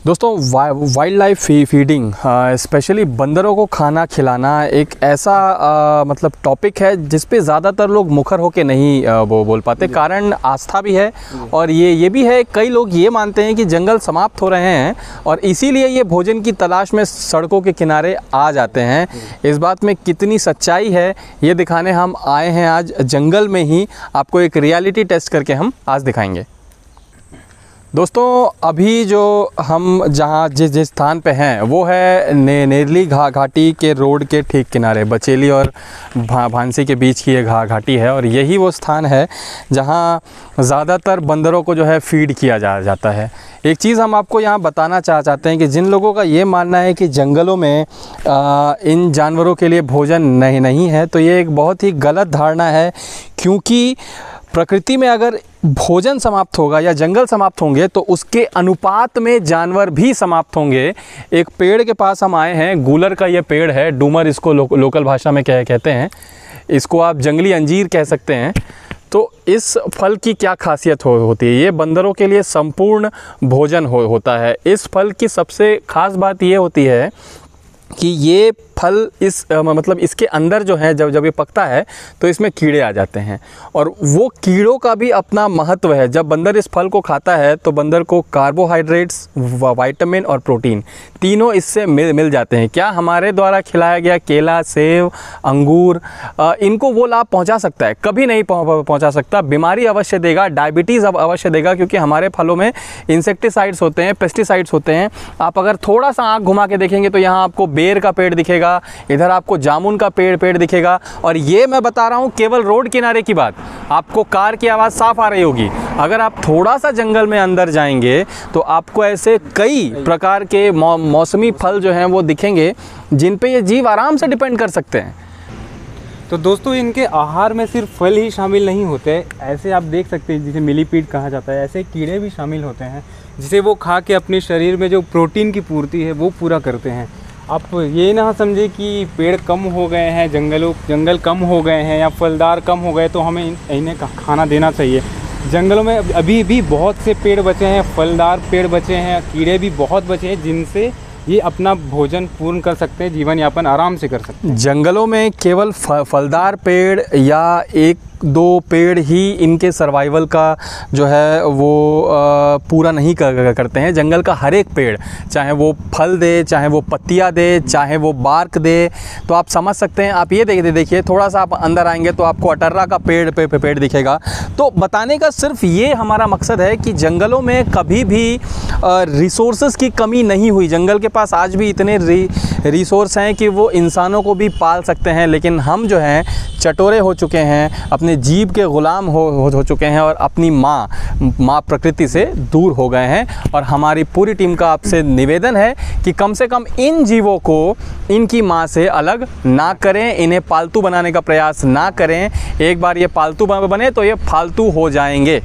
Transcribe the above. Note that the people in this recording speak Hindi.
दोस्तों वाइल्ड लाइफ फीडिंग स्पेशली बंदरों को खाना खिलाना एक ऐसा मतलब टॉपिक है जिस पे ज़्यादातर लोग मुखर होके नहीं वो बोल पाते। कारण आस्था भी है और ये भी है, कई लोग ये मानते हैं कि जंगल समाप्त हो रहे हैं और इसीलिए ये भोजन की तलाश में सड़कों के किनारे आ जाते हैं। इस बात में कितनी सच्चाई है ये दिखाने हम आए हैं आज जंगल में ही। आपको एक रियलिटी टेस्ट करके हम आज दिखाएंगे। दोस्तों अभी जो हम जहाँ जिस स्थान पे हैं वो है नेरली घाटी के रोड के ठीक किनारे, बचेली और भांसी के बीच की ये घाटी है और यही वो स्थान है जहाँ ज़्यादातर बंदरों को जो है फीड किया जाता है। एक चीज़ हम आपको यहाँ बताना चाहते हैं कि जिन लोगों का ये मानना है कि जंगलों में इन जानवरों के लिए भोजन नहीं है, तो ये एक बहुत ही गलत धारणा है। क्योंकि प्रकृति में अगर भोजन समाप्त होगा या जंगल समाप्त होंगे तो उसके अनुपात में जानवर भी समाप्त होंगे। एक पेड़ के पास हम आए हैं, गूलर का ये पेड़ है, डूमर इसको लोकल भाषा में कहते हैं, इसको आप जंगली अंजीर कह सकते हैं। तो इस फल की क्या खासियत होती है? ये बंदरों के लिए संपूर्ण भोजन होता है। इस फल की सबसे ख़ास बात ये होती है कि ये फल मतलब इसके अंदर जो है जब ये पकता है तो इसमें कीड़े आ जाते हैं और वो कीड़ों का भी अपना महत्व है। जब बंदर इस फल को खाता है तो बंदर को कार्बोहाइड्रेट्स, विटामिन और प्रोटीन तीनों इससे मिल जाते हैं। क्या हमारे द्वारा खिलाया गया केला, सेब, अंगूर इनको वो लाभ पहुंचा सकता है? कभी नहीं पहुंचा सकता। बीमारी अवश्य देगा, डायबिटीज़ अवश्य देगा, क्योंकि हमारे फलों में इंसेक्टिसाइड्स होते हैं, पेस्टिसाइड्स होते हैं। आप अगर थोड़ा सा आँख घुमा के देखेंगे तो यहाँ आपको बेर का पेड़ दिखेगा, इधर आपको जामुन का पेड़ दिखेगा। और ये मैं बता रहा हूँ केवल रोड किनारे की बात, आपको कार की आवाज़ साफ आ रही होगी। अगर आप थोड़ा सा जंगल में अंदर जाएंगे तो आपको ऐसे कई प्रकार के मौसमी फल जो हैं वो दिखेंगे जिन पे ये जीव आराम से डिपेंड कर सकते हैं। तो दोस्तों इनके आहार में सिर्फ फल ही शामिल नहीं होते, ऐसे आप देख सकते हैं जिसे मिलीपीड कहा जाता है, ऐसे कीड़े भी शामिल होते हैं जिसे वो खा के अपने शरीर में जो प्रोटीन की पूर्ति है वो पूरा करते हैं। आप ये ना समझे कि पेड़ कम हो गए हैं, जंगल कम हो गए हैं या फलदार कम हो गए तो हमें इन्हें खाना देना चाहिए। जंगलों में अभी भी बहुत से पेड़ बचे हैं, फलदार पेड़ बचे हैं, कीड़े भी बहुत बचे हैं जिनसे ये अपना भोजन पूर्ण कर सकते हैं, जीवन यापन आराम से कर सकते हैं। जंगलों में केवल फलदार पेड़ या एक दो पेड़ ही इनके सर्वाइवल का जो है वो पूरा नहीं करते हैं। जंगल का हर एक पेड़, चाहे वो फल दे, चाहे वो पत्तियां दे, चाहे वो बार्क दे, तो आप समझ सकते हैं। आप ये देखिए, थोड़ा सा आप अंदर आएंगे तो आपको अटर्रा का पेड़ दिखेगा। तो बताने का सिर्फ ये हमारा मकसद है कि जंगलों में कभी भी रिसोर्सेज की कमी नहीं हुई। जंगल के पास आज भी इतने रिसोर्स हैं कि वो इंसानों को भी पाल सकते हैं, लेकिन हम जो हैं चटोरे हो चुके हैं, अपने जीव के ग़ुलाम हो चुके हैं और अपनी माँ प्रकृति से दूर हो गए हैं। और हमारी पूरी टीम का आपसे निवेदन है कि कम से कम इन जीवों को इनकी माँ से अलग ना करें, इन्हें पालतू बनाने का प्रयास ना करें। एक बार ये पालतू बने तो ये फालतू हो जाएंगे।